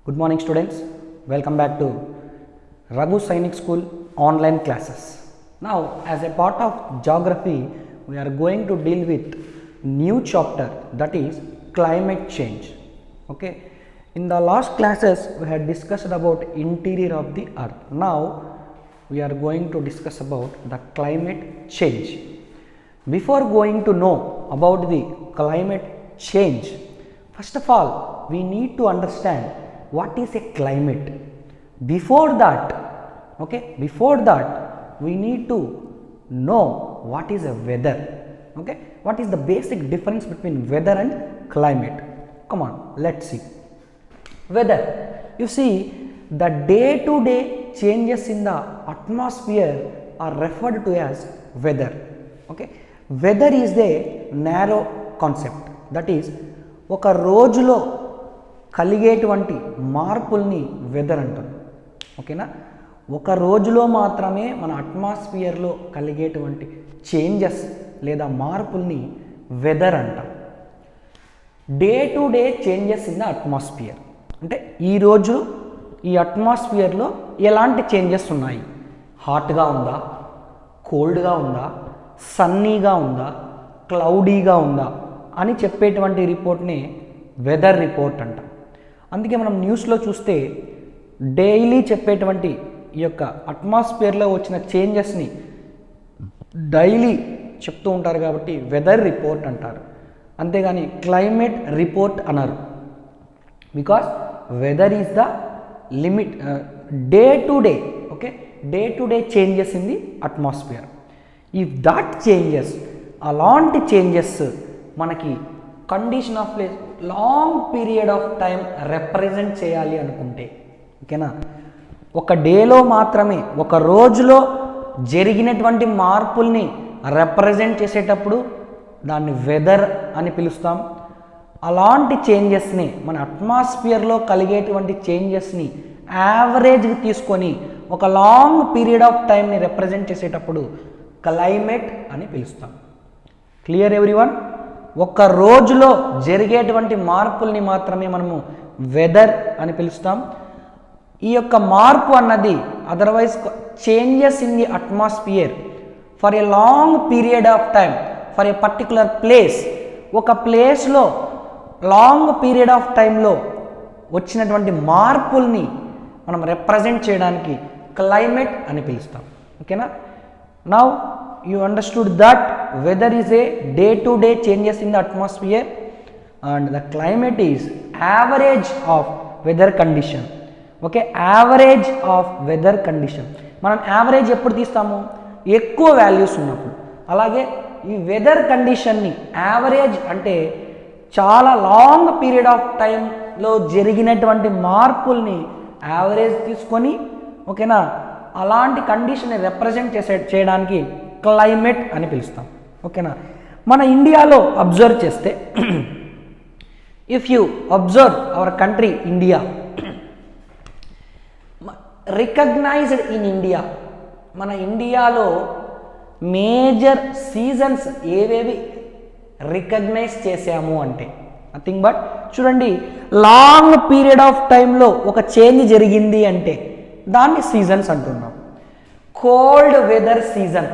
Good morning students, welcome back to Raghu Sainik School online classes. Now as a part of geography we are going to deal with new chapter, that is climate change. Okay, in the last classes we had discussed about interior of the earth. Now we are going to discuss about the climate change. Before going to know about the climate change, first of all we need to understand what is a climate. Before that we need to know what is a weather. Okay, what is the basic difference between weather and climate? Come on, let's see. Weather, you see, the day to day changes in the atmosphere are referred to as weather. Okay, weather is a narrow concept, that is ఒక రోజులో కలిగేటువంటి మార్పుల్ని weather అంటారు. ఓకేనా, ఒక రోజులో మాత్రమే మన అట్మాస్ఫియర్లో కలిగేటువంటి చేంజెస్ లేదా మార్పుల్ని వెదర్ అంటాం. Day to day changes in the atmosphere అంటే ఈరోజు ఈ అట్మాస్ఫియర్లో ఎలాంటి చేంజెస్ ఉన్నాయి, హాట్గా ఉందా, కోల్డ్గా ఉందా, సన్నీగా ఉందా, క్లౌడీగా ఉందా అని చెప్పేటువంటి రిపోర్ట్ని వెదర్ రిపోర్ట్ అంటాం. అందుకే మనం న్యూస్లో చూస్తే డైలీ చెప్పేటువంటి ఈ యొక్క అట్మాస్ఫియర్లో వచ్చిన చేంజెస్ని డైలీ చెప్తూ ఉంటారు కాబట్టి వెదర్ రిపోర్ట్ అంటారు. అంతేగాని క్లైమేట్ రిపోర్ట్ అన్నారు. Because weather is the limit day to day. Okay, day to day changes in the atmosphere. If that changes, అలాంటి చేంజెస్ మనకి condition of place long period of time represent చేయాలి అనుకుంటే, ఓకేనా, ఒక డేలో మాత్రమే, ఒక రోజులో జరిగినటువంటి మార్పుల్ని రిప్రజెంట్ చేసేటప్పుడు దాన్ని వెదర్ అని పిలుస్తాం. అలాంటి చేంజెస్ని, మన అట్మాస్ఫియర్లో కలిగేటువంటి చేంజెస్ని యావరేజ్కి తీసుకొని ఒక లాంగ్ పీరియడ్ ఆఫ్ టైంని రిప్రజెంట్ చేసేటప్పుడు క్లైమేట్ అని పిలుస్తాం. Clear everyone? ఒక రోజులో జరిగేటువంటి మార్పుల్ని మాత్రమే మనము వెదర్ అని పిలుస్తాం. ఈ యొక్క మార్పు అన్నది otherwise changes in the atmosphere for a long period of time for a particular place, ఒక ప్లేస్లో లాంగ్ పీరియడ్ ఆఫ్ టైంలో వచ్చినటువంటి మార్పుల్ని మనం రిప్రజెంట్ చేయడానికి క్లైమేట్ అని పిలుస్తాం. ఓకేనా, now you understood that weather is a day to day changes in the atmosphere and the climate is average of weather condition. Okay, average of weather condition. మనం average ఎప్పుడు తీస్తాము? ఎక్కువ వాల్యూస్ ఉన్నప్పుడు. అలాగే ఈ వెదర్ కండిషన్ని యావరేజ్ అంటే చాలా long period of టైంలో జరిగినటువంటి మార్పుల్ని యావరేజ్ తీసుకొని, ఓకేనా, అలాంటి కండిషన్ని రిప్రజెంట్ చేయడానికి క్లైమేట్ అని పిలుస్తాం. ఓకేనా, మన ఇండియాలో అబ్జర్వ్ చేస్తే, if you observe our country India, recognized in India, మన ఇండియాలో మేజర్ సీజన్స్ ఏవేవి రికగ్నైజ్ చేసాము అంటే నథింగ్ బట్, చూడండి, లాంగ్ పీరియడ్ ఆఫ్ టైంలో ఒక చేంజ్ జరిగింది అంటే దాన్ని సీజన్స్ అంటున్నాం. కోల్డ్ వెదర్ సీజన్,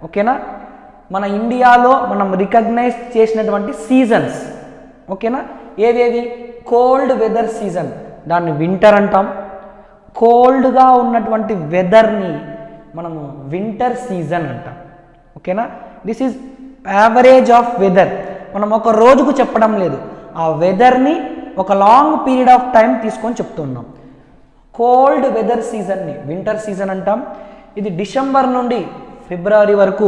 ఓకేనా, మన ఇండియాలో మనం రికగ్నైజ్ చేసినటువంటి సీజన్స్, ఓకేనా, ఏవేవి? కోల్డ్ వెదర్ సీజన్, దాన్ని వింటర్ అంటాం. కోల్డ్గా ఉన్నటువంటి వెదర్ని మనము వింటర్ సీజన్ అంటాం. ఓకేనా, this is average of weather. మనం ఒక రోజుకు చెప్పడం లేదు, ఆ వెదర్ని ఒక లాంగ్ పీరియడ్ ఆఫ్ టైం తీసుకొని చెప్తున్నాం. కోల్డ్ వెదర్ సీజన్ని వింటర్ సీజన్ అంటాం. ఇది డిసెంబర్ నుండి ఫిబ్రవరి వరకు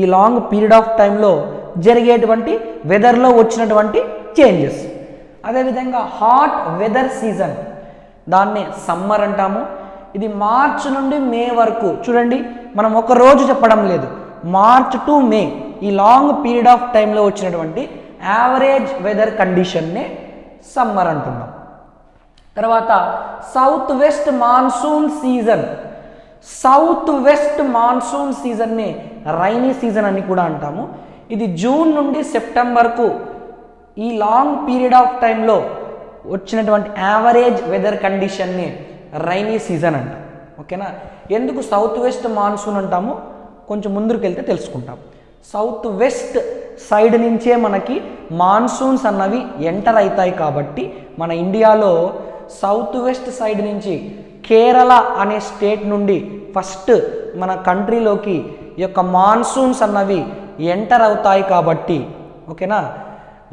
ఈ లాంగ్ పీరియడ్ ఆఫ్ టైంలో జరిగేటువంటి వెదర్లో వచ్చినటువంటి చేంజెస్. అదేవిధంగా హాట్ వెదర్ సీజన్, దాన్నే సమ్మర్ అంటాము. ఇది మార్చ్ నుండి మే వరకు, చూడండి, మనం ఒక రోజు చెప్పడం లేదు, మార్చ్ టు మే ఈ లాంగ్ పీరియడ్ ఆఫ్ టైంలో వచ్చినటువంటి యావరేజ్ వెదర్ కండిషన్నే సమ్మర్ అంటున్నాం. తర్వాత south west monsoon season, south west monsoon సీజన్ని రైనీ సీజన్ అని కూడా అంటాము. ఇది జూన్ నుండి సెప్టెంబర్కు ఈ లాంగ్ పీరియడ్ ఆఫ్ టైంలో వచ్చినటువంటి యావరేజ్ వెదర్ కండిషన్ని రైనీ సీజన్ అంటాం. ఓకేనా. ఎందుకు సౌత్ వెస్ట్ మాన్సూన్ అంటాము కొంచెం ముందుకు వెళ్తే తెలుసుకుంటాం. సౌత్ వెస్ట్ సైడ్ నుంచే మనకి మాన్సూన్స్ అన్నవి ఎంటర్ అవుతాయి కాబట్టి మన ఇండియాలో సౌత్ వెస్ట్ సైడ్ నుంచి కేరళ అనే స్టేట్ నుండి ఫస్ట్ మన కంట్రీలోకి ఈ యొక్క మాన్సూన్స్ అన్నవి ఎంటర్ అవుతాయి కాబట్టి ఓకేనా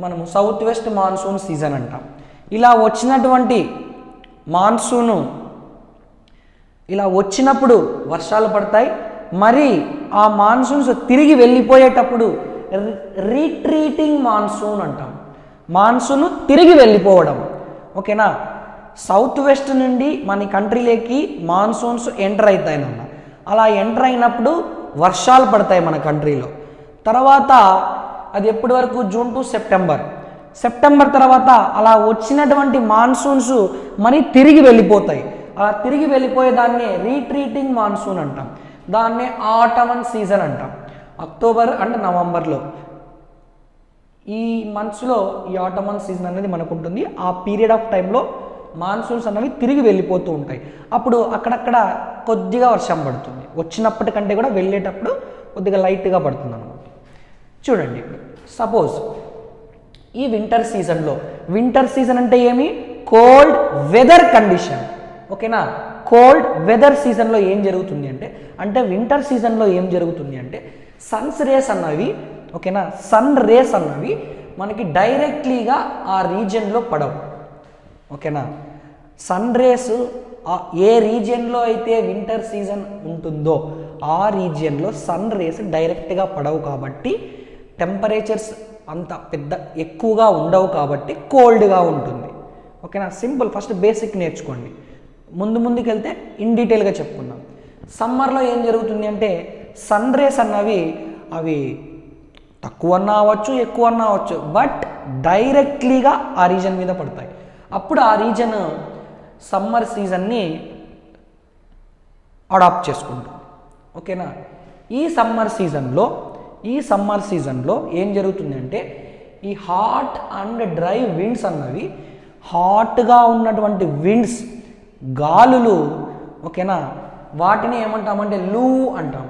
మనము సౌత్ వెస్ట్ మాన్సూన్ సీజన్ అంటాం. ఇలా వచ్చినటువంటి మాన్సూను ఇలా వచ్చినప్పుడు వర్షాలు పడతాయి. మరి ఆ మాన్సూన్స్ తిరిగి వెళ్ళిపోయేటప్పుడు రీట్రీటింగ్ మాన్సూన్ అంటాం. మాన్సూన్ తిరిగి వెళ్ళిపోవడం. ఓకేనా. సౌత్ వెస్ట్ నుండి మన కంట్రీలోకి మాన్సూన్స్ ఎంటర్ అవుతాయి అన్న. అలా ఎంటర్ అయినప్పుడు వర్షాలు పడతాయి మన కంట్రీలో. తర్వాత అది ఎప్పటి వరకు జూన్ టు సెప్టెంబర్ తర్వాత అలా వచ్చినటువంటి మాన్సూన్స్ మరి తిరిగి వెళ్ళిపోతాయి. అలా తిరిగి వెళ్ళిపోయేదాన్ని రీట్రీటింగ్ మాన్సూన్ అంటాం. దాన్నే ఆటమన్ సీజన్ అంటాం. అక్టోబర్ అండ్ నవంబర్లో ఈ మంత్స్లో ఈ ఆటమన్ సీజన్ అనేది మనకు ఉంటుంది. ఆ పీరియడ్ ఆఫ్ టైంలో మాన్సూన్స్ అనేవి తిరిగి వెళ్ళిపోతూ ఉంటాయి. అప్పుడు అక్కడక్కడ కొద్దిగా వర్షం పడుతుంది. వచ్చినప్పటికంటే కూడా వెళ్ళేటప్పుడు కొద్దిగా లైట్గా పడుతుంది అన్నమాట. చూడండి సపోజ్ ఈ వింటర్ సీజన్ అంటే ఏమి కోల్డ్ వెదర్ కండిషన్. ఓకేనా. కోల్డ్ వెదర్ సీజన్లో ఏం జరుగుతుంది అంటే వింటర్ సీజన్లో ఏం జరుగుతుంది అంటే సన్స్ రేస్ అన్నవి ఓకేనా సన్ రేస్ అన్నవి మనకి డైరెక్ట్లీగా ఆ రీజియన్లో పడవు. ఓకేనా. సన్ రేస్ ఏ రీజియన్లో అయితే వింటర్ సీజన్ ఉంటుందో ఆ రీజియన్లో సన్ రేస్ డైరెక్ట్గా పడవు కాబట్టి టెంపరేచర్స్ అంత పెద్ద ఎక్కువగా ఉండవు కాబట్టి కోల్డ్గా ఉంటుంది. ఓకేనా. సింపుల్. ఫస్ట్ బేసిక్ నేర్చుకోండి. ముందుకు వెళ్తే ఇన్ డీటెయిల్గా చెప్పుకుందాం. సమ్మర్లో ఏం జరుగుతుంది అంటే సన్ రేస్ అన్నవి అవి తక్కువ అన్నా అవ్వచ్చు ఎక్కువ అన్నా అవ్వచ్చు బట్ డైరెక్ట్లీగా ఆ రీజన్ మీద పడతాయి. అప్పుడు ఆ రీజన్ సమ్మర్ సీజన్ని అడాప్ట్ చేసుకుంటుంది. ఓకేనా. ఈ సమ్మర్ సీజన్లో ఏం జరుగుతుంది అంటే ఈ హాట్ అండ్ డ్రై విండ్స్ అన్నవి హాట్గా ఉన్నటువంటి విండ్స్ గాలులు ఓకేనా వాటిని ఏమంటామంటే లూ అంటాం.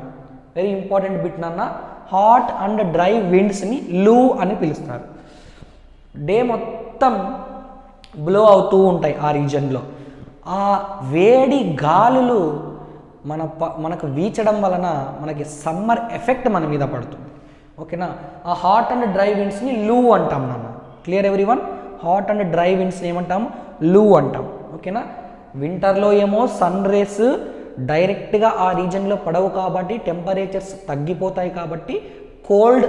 వెరీ ఇంపార్టెంట్ బిట్ నాన్న. హాట్ అండ్ డ్రై విండ్స్ని లూ అని పిలుస్తారు. డే మొత్తం బ్లో అవుతూ ఉంటాయి ఆ రీజన్లో. ఆ వేడి గాలులు మనకు వీచడం వలన మనకి సమ్మర్ ఎఫెక్ట్ మన మీద పడుతుంది. ఓకేనా. ఆ హాట్ అండ్ డ్రై విండ్స్ని లూ అంటాం నాన్న. Clear everyone. Hot and dry విండ్స్ని ఏమంటాము లూ అంటాం. ఓకేనా. వింటర్లో ఏమో సన్ రేస్ డైరెక్ట్గా ఆ రీజన్లో పడవు కాబట్టి టెంపరేచర్స్ తగ్గిపోతాయి కాబట్టి కోల్డ్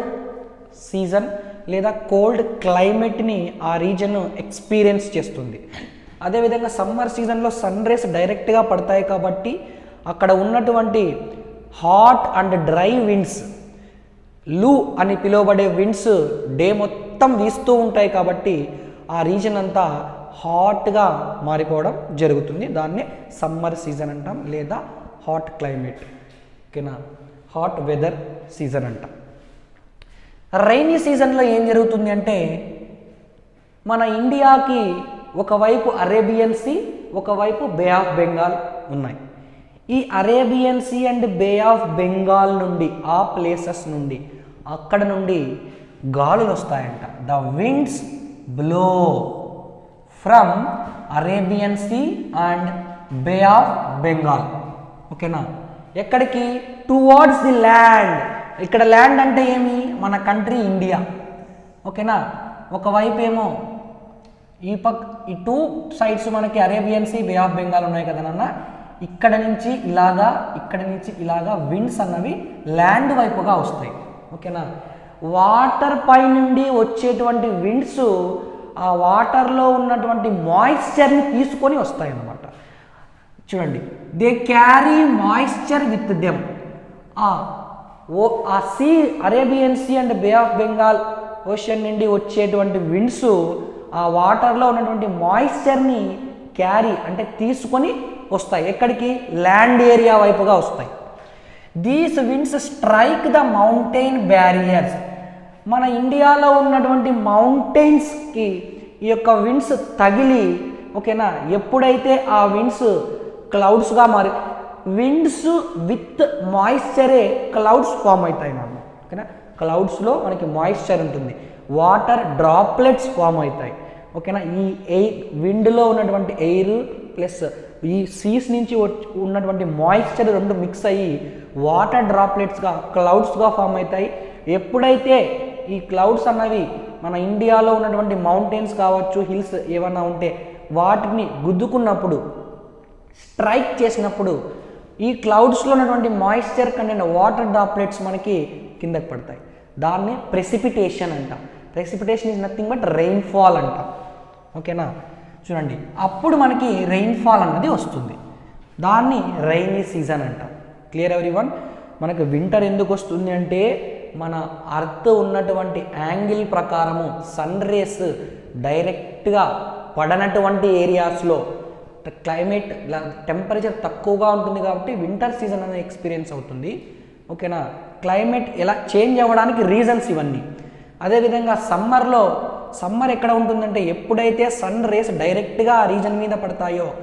సీజన్ లేదా కోల్డ్ క్లైమేట్ని ఆ రీజన్ ఎక్స్పీరియన్స్ చేస్తుంది. అదేవిధంగా సమ్మర్ సీజన్లో సన్ రేస్ డైరెక్ట్గా పడతాయి కాబట్టి అక్కడ ఉన్నటువంటి హాట్ అండ్ డ్రై విండ్స్ లూ అని పిలువబడే విండ్స్ డే మొత్తం వీస్తూ ఉంటాయి కాబట్టి ఆ రీజన్ అంతా హాట్గా మారిపోవడం జరుగుతుంది. దాన్నే సమ్మర్ సీజన్ అంటాం లేదా హాట్ క్లైమేట్. ఓకేనా. హాట్ వెదర్ సీజన్ అంటాం. రైనీ సీజన్లో ఏం జరుగుతుంది అంటే మన ఇండియాకి ఒకవైపు అరేబియన్ సీ ఒకవైపు బే ఆఫ్ బెంగాల్ ఉన్నాయి. ఈ Arabian sea and bay of Bengal నుండి ఆ ప్లేసెస్ నుండి అక్కడ నుండి గాలులు వస్తాయంట. The winds blow from Arabian sea and bay of Bengal. ఓకేనా. ఎక్కడికి టువర్డ్స్ ది ల్యాండ్. ఇక్కడ ల్యాండ్ అంటే ఏమి మన కంట్రీ ఇండియా. ఓకేనా. ఒకవైపు ఏమో ఈ టూ సైడ్స్ మనకి Arabian sea bay of Bengal ఉన్నాయి కదా నాన్న. ఇక్కడ నుంచి ఇలాగా విండ్స్ అన్నవి ల్యాండ్ వైపుగా వస్తాయి. ఓకేనా. వాటర్ పై నుండి వచ్చేటువంటి విండ్స్ ఆ వాటర్లో ఉన్నటువంటి మాయిశ్చర్ని తీసుకొని వస్తాయి అన్నమాట. చూడండి they carry moisture with them. ఆ sea Arabian sea and bay of Bengal ocean నుండి వచ్చేటువంటి విండ్స్ ఆ వాటర్లో ఉన్నటువంటి మాయిశ్చర్ని క్యారీ అంటే తీసుకొని వస్తాయి. ఎక్కడికి ల్యాండ్ ఏరియా వైపుగా వస్తాయి. These winds strike the mountain barriers. మన ఇండియాలో ఉన్నటువంటి మౌంటైన్స్కి ఈ యొక్క విండ్స్ తగిలి ఓకేనా ఎప్పుడైతే ఆ విండ్స్ క్లౌడ్స్గా మారి విండ్స్ విత్ మాయిశ్చరే క్లౌడ్స్ ఫామ్ అవుతాయి నాన్న ఓకేనా క్లౌడ్స్లో మనకి మాయిశ్చర్ ఉంటుంది వాటర్ డ్రాప్లెట్స్ ఫామ్ అవుతాయి ఓకేనా ఈ ఎయిర్ విండ్లో ఉన్నటువంటి ఎయిర్ ప్లస్ ఈ సీస్ నుంచి ఉన్నటువంటి మాయిశ్చర్ రెండు మిక్స్ అయ్యి వాటర్ డ్రాప్లెట్స్గా క్లౌడ్స్గా ఫామ్ అవుతాయి ఎప్పుడైతే ఈ క్లౌడ్స్ అన్నవి మన ఇండియాలో ఉన్నటువంటి మౌంటైన్స్ కావచ్చు హిల్స్ ఏమన్నా ఉంటే వాటిని గుద్దుకున్నప్పుడు స్ట్రైక్ చేసినప్పుడు ఈ క్లౌడ్స్లో ఉన్నటువంటి మాయిశ్చర్ కంటెంట్ వాటర్ డ్రాప్లెట్స్ మనకి కిందకి పడతాయి దాన్ని ప్రెసిపిటేషన్ అంటాం precipitation is nothing but rainfall అంటాం ఓకేనా చూడండి అప్పుడు మనకి రెయిన్ఫాల్ అన్నది వస్తుంది దాన్ని రైనీ సీజన్ అంటాం క్లియర్ ఎవ్రీవన్ మనకు వింటర్ ఎందుకు వస్తుంది అంటే మన అర్త్ ఉన్నటువంటి యాంగిల్ ప్రకారము సన్ రేస్ డైరెక్ట్గా పడనటువంటి ఏరియాస్లో క్లైమేట్ టెంపరేచర్ తక్కువగా ఉంటుంది కాబట్టి వింటర్ సీజన్ అనేది ఎక్స్పీరియన్స్ అవుతుంది ఓకేనా క్లైమేట్ ఎలా చేంజ్ అవ్వడానికి రీజన్స్ ఇవన్నీ అదేవిధంగా సమ్మర్ ఎక్కడ ఉంటుందంటే ఎప్పుడైతే సన్ రేస్ డైరెక్ట్గా ఆ రీజన్ మీద పడతాయో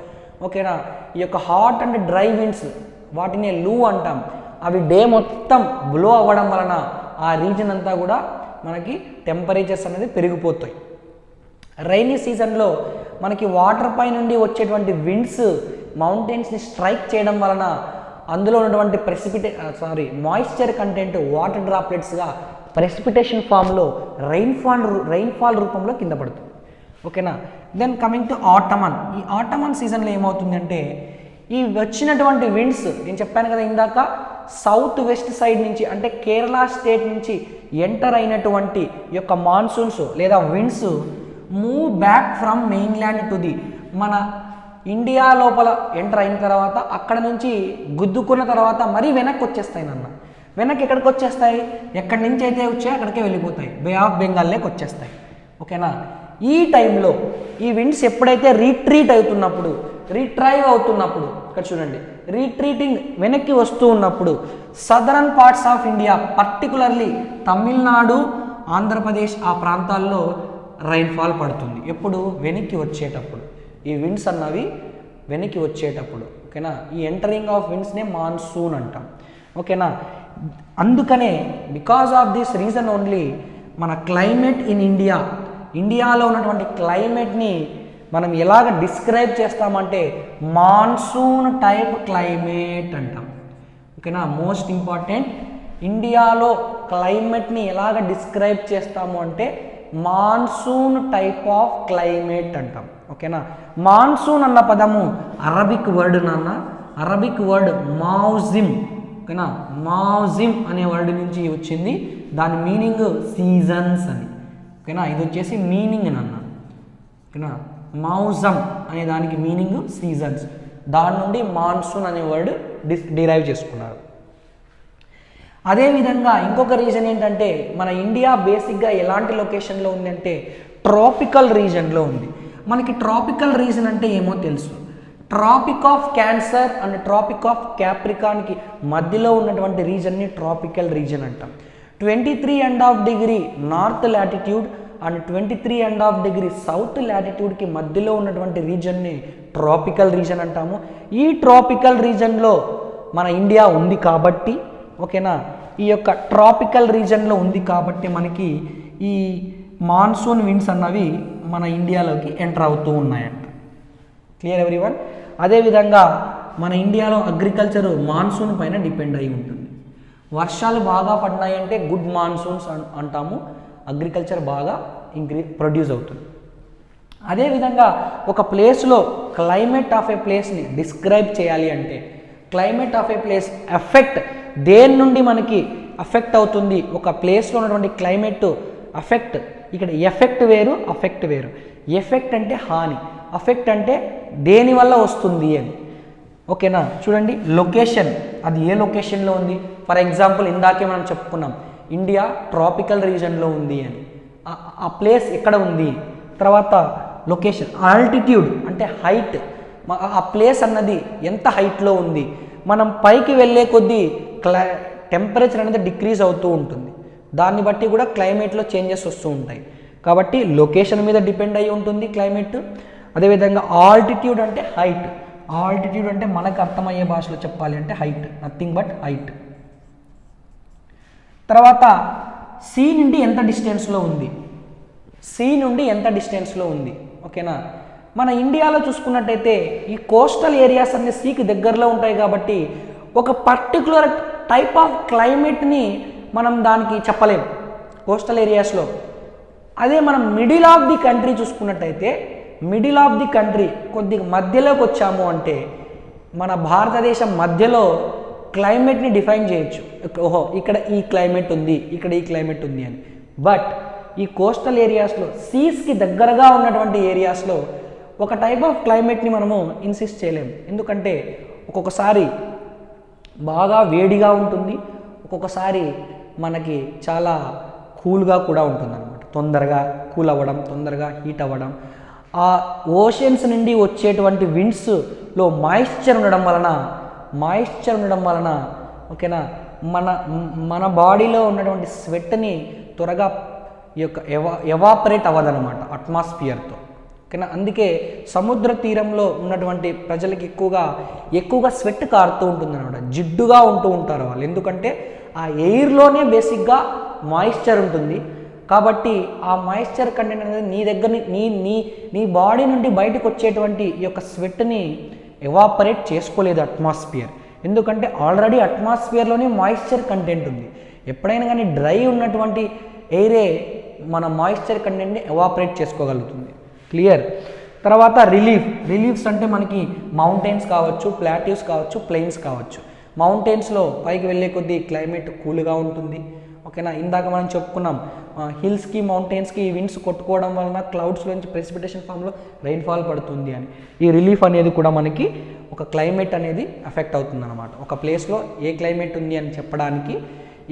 ఓకేనా ఈ యొక్క హాట్ అండ్ డ్రై విండ్స్ వాటిని లూ అంటాం అవి డే మొత్తం బ్లో అవ్వడం వలన ఆ రీజన్ అంతా కూడా మనకి టెంపరేచర్స్ అనేది పెరిగిపోతాయి రైనీ సీజన్లో మనకి వాటర్ పై నుండి వచ్చేటువంటి విండ్స్ మౌంటైన్స్ని స్ట్రైక్ చేయడం వలన అందులో ఉన్నటువంటి మాయిశ్చర్ కంటెంట్ వాటర్ డ్రాప్లెట్స్గా ప్రెసిపిటేషన్ ఫామ్లో రెయిన్ఫాల్ రూపంలో కింద పడుతుంది ఓకేనా దెన్ కమింగ్ టు ఆటమన్ ఈ ఆటమన్ సీజన్లో ఏమవుతుందంటే ఈ వచ్చినటువంటి విండ్స్ నేను చెప్పాను కదా ఇందాక సౌత్ వెస్ట్ సైడ్ నుంచి అంటే కేరళ స్టేట్ నుంచి ఎంటర్ అయినటువంటి ఈ యొక్క మాన్సూన్స్ లేదా winds move back from mainland to the మన ఇండియా లోపల ఎంటర్ అయిన తర్వాత అక్కడ నుంచి గుద్దుకున్న తర్వాత మరీ వెనక్కి వచ్చేస్తాయి నాన్న వెనక్కి ఎక్కడికి వచ్చేస్తాయి ఎక్కడి నుంచి అయితే వచ్చాయో అక్కడికే వెళ్ళిపోతాయి బే ఆఫ్ బెంగాల్లోకి వచ్చేస్తాయి ఓకేనా ఈ టైంలో ఈ విండ్స్ ఎప్పుడైతే రీట్రైవ్ అవుతున్నప్పుడు ఇక్కడ చూడండి రీట్రీటింగ్ వెనక్కి వస్తూ ఉన్నప్పుడు southern parts of India particularly Tamil Nadu Andhra Pradesh ఆ ప్రాంతాల్లో రైన్ఫాల్ పడుతుంది ఎప్పుడు వెనక్కి వచ్చేటప్పుడు ఈ విండ్స్ అన్నవి వెనక్కి వచ్చేటప్పుడు ఓకేనా ఈ ఎంటరింగ్ ఆఫ్ విండ్స్నే మాన్సూన్ అంటాం ఓకేనా అందుకనే because of this reason only మన క్లైమేట్ ఇన్ ఇండియాలో ఉన్నటువంటి క్లైమేట్ని మనం ఎలాగ డిస్క్రైబ్ చేస్తామంటే మాన్సూన్ టైప్ క్లైమేట్ అంటాం ఓకేనా మోస్ట్ ఇంపార్టెంట్ ఇండియాలో క్లైమేట్ని ఎలాగ డిస్క్రైబ్ చేస్తాము అంటే మాన్సూన్ టైప్ ఆఫ్ క్లైమేట్ అంటాం ఓకేనా మాన్సూన్ అన్న పదము అరబిక్ వర్డ్ మౌజిమ్ ఓకేనా మౌజిమ్ అనే వర్డ్ నుంచి వచ్చింది దాని మీనింగ్ సీజన్స్ అని ఓకేనా ఇది వచ్చేసి మీనింగ్ నాన్న ఓకేనా మౌజమ్ అనే దానికి మీనింగ్ సీజన్స్ దాని నుండి మాన్సూన్ అనే వర్డ్ డిరైవ్ చేసుకున్నారు అదేవిధంగా ఇంకొక రీజన్ ఏంటంటే మన ఇండియా బేసిక్గా ఎలాంటి లొకేషన్లో ఉంది అంటే ట్రాపికల్ రీజన్లో ఉంది మనకి ట్రాపికల్ రీజన్ అంటే ఏమో తెలుసు tropic of cancer and tropic of క్యాప్రికాన్కి మధ్యలో ఉన్నటువంటి రీజన్ని ట్రాపికల్ రీజన్ అంటాం 23.5 degree north latitude and 23.5 degree south లాటిట్యూడ్కి మధ్యలో ఉన్నటువంటి రీజన్ని ట్రాపికల్ రీజన్ అంటాము ఈ ట్రాపికల్ రీజన్లో మన ఇండియా ఉంది కాబట్టి ఓకేనా ఈ యొక్క ట్రాపికల్ రీజన్లో ఉంది కాబట్టి మనకి ఈ మాన్సూన్ విండ్స్ అన్నవి మన ఇండియాలోకి ఎంటర్ అవుతూ ఉన్నాయంట క్లియర్ ఎవ్రీవన్ అదేవిధంగా మన ఇండియాలో అగ్రికల్చర్ మాన్సూన్ పైన డిపెండ్ అయి ఉంటుంది వర్షాలు బాగా పడినాయంటే గుడ్ మాన్సూన్స్ అంటాము అగ్రికల్చర్ బాగా ప్రొడ్యూస్ అవుతుంది అదేవిధంగా ఒక ప్లేస్లో క్లైమేట్ ఆఫ్ ఏ ప్లేస్ని డిస్క్రైబ్ చేయాలి అంటే climate of A place effect దేని నుండి మనకి అఫెక్ట్ అవుతుంది ఒక ప్లేస్లో ఉన్నటువంటి క్లైమేట్ అఫెక్ట్ ఇక్కడ ఎఫెక్ట్ వేరు అఫెక్ట్ వేరు ఎఫెక్ట్ అంటే హాని అఫెక్ట్ అంటే దేనివల్ల వస్తుంది అని ఓకేనా చూడండి లొకేషన్ అది ఏ లొకేషన్లో ఉంది ఫర్ ఎగ్జాంపుల్ ఇందాకే మనం చెప్పుకున్నాం ఇండియా ట్రాపికల్ రీజన్లో ఉంది అని ఆ ప్లేస్ ఎక్కడ ఉంది తర్వాత లొకేషన్ ఆల్టిట్యూడ్ అంటే హైట్ ఆ ప్లేస్ అన్నది ఎంత హైట్లో ఉంది మనం పైకి వెళ్ళే కొద్దీ టెంపరేచర్ అనేది డిక్రీజ్ అవుతూ ఉంటుంది దాన్ని బట్టి కూడా క్లైమేట్లో చేంజెస్ వస్తూ ఉంటాయి కాబట్టి లొకేషన్ మీద డిపెండ్ అయి ఉంటుంది క్లైమేట్. అదేవిధంగా ఆల్టిట్యూడ్ అంటే హైట్. ఆల్టిట్యూడ్ అంటే మనకు అర్థమయ్యే భాషలో చెప్పాలి అంటే హైట్, నథింగ్ బట్ హైట్. తర్వాత సీ నుండి ఎంత డిస్టెన్స్లో ఉంది, సీ నుండి ఎంత డిస్టెన్స్లో ఉంది, ఓకేనా. మన ఇండియాలో చూసుకున్నట్టయితే ఈ కోస్టల్ ఏరియాస్ అన్ని సీకి దగ్గరలో ఉంటాయి కాబట్టి ఒక పర్టికులర్ టైప్ ఆఫ్ క్లైమేట్ని మనం దానికి చెప్పలేము కోస్టల్ ఏరియాస్లో. అదే మనం మిడిల్ ఆఫ్ ది కంట్రీ చూసుకున్నట్టయితే, మిడిల్ ఆఫ్ ది కంట్రీ కొద్దిగా మధ్యలోకి వచ్చాము అంటే మన భారతదేశం మధ్యలో క్లైమేట్ని డిఫైన్ చేయొచ్చు. ఓహో ఇక్కడ ఈ క్లైమేట్ ఉంది, ఇక్కడ ఈ క్లైమేట్ ఉంది అని. బట్ ఈ కోస్టల్ ఏరియాస్లో సీస్కి దగ్గరగా ఉన్నటువంటి ఏరియాస్లో ఒక టైప్ ఆఫ్ క్లైమేట్ని మనము ఇన్సిస్ట్ చేయలేము. ఎందుకంటే ఒక్కొక్కసారి బాగా వేడిగా ఉంటుంది, ఒక్కొక్కసారి మనకి చాలా కూల్గా కూడా ఉంటుంది అనమాట. తొందరగా కూల్ అవ్వడం, తొందరగా హీట్ అవ్వడం. ఆ ఓషన్స్ నుండి వచ్చేటువంటి విండ్స్లో మాయిశ్చర్ ఉండడం వలన ఓకేనా మన బాడీలో ఉన్నటువంటి స్వెట్ని త్వరగా ఈ యొక్క ఎవాపరేట్ అవ్వదనమాట అట్మాస్ఫియర్తో, ఓకేనా. అందుకే సముద్ర తీరంలో ఉన్నటువంటి ప్రజలకి ఎక్కువగా స్వెట్ కారుతూ ఉంటుంది అనమాట, జిడ్డుగా ఉంటూ ఉంటారు వాళ్ళు. ఎందుకంటే ఆ ఎయిర్లోనే బేసిక్గా మాయిశ్చర్ ఉంటుంది కాబట్టి ఆ మాయిశ్చర్ కంటెంట్ అనేది నీ దగ్గర నీ బాడీ నుండి బయటకు వచ్చేటువంటి ఈ యొక్క స్వెట్ని ఎవాపరేట్ చేసుకోలేదు అట్మాస్ఫియర్. ఎందుకంటే ఆల్రెడీ అట్మాస్ఫియర్లోనే మాయిశ్చర్ కంటెంట్ ఉంది. ఎప్పుడైనా కానీ డ్రై ఉన్నటువంటి ఎయిరే మన మాయిశ్చర్ కంటెంట్ని ఎవాపరేట్ చేసుకోగలుగుతుంది. క్లియర్. తర్వాత రిలీఫ్స్ అంటే మనకి మౌంటైన్స్ కావచ్చు, ప్లాట్యూస్ కావచ్చు, ప్లెయిన్స్ కావచ్చు. మౌంటైన్స్లో పైకి వెళ్ళే కొద్దీ క్లైమేట్ కూల్గా ఉంటుంది, ఓకేనా. ఇందాక మనం చెప్పుకున్నాం హిల్స్కి మౌంటైన్స్కి విండ్స్ కొట్టుకోవడం వలన క్లౌడ్స్లోంచి ప్రెసిపిటేషన్ ఫామ్లో రెయిన్ఫాల్ పడుతుంది అని. ఈ రిలీఫ్ అనేది కూడా మనకి ఒక క్లైమేట్ అనేది ఎఫెక్ట్ అవుతుంది అనమాట. ఒక ప్లేస్లో ఏ క్లైమేట్ ఉంది అని చెప్పడానికి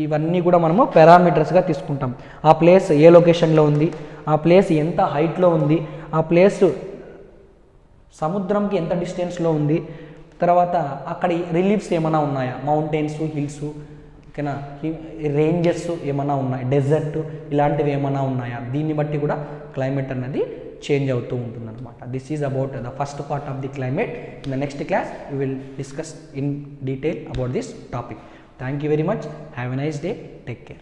ఇవన్నీ కూడా మనము పారామీటర్స్గా తీసుకుంటాం. ఆ ప్లేస్ ఏ లొకేషన్లో ఉంది, ఆ ప్లేస్ ఎంత హైట్లో ఉంది, ఆ ప్లేస్ సముద్రంకి ఎంత డిస్టెన్స్లో ఉంది, తర్వాత అక్కడ రిలీఫ్స్ ఏమైనా ఉన్నాయా, మౌంటైన్స్, హిల్స్, ఓకేనా, రేంజెస్ ఏమైనా ఉన్నాయి, డెజర్ట్ ఇలాంటివి ఏమైనా ఉన్నాయా, దీన్ని బట్టి కూడా క్లైమేట్ అనేది చేంజ్ అవుతూ ఉంటుంది అనమాట. This is about the first part of the climate. In the next class we will discuss in detail about this topic. Thank you very much. Have a nice day. Take care.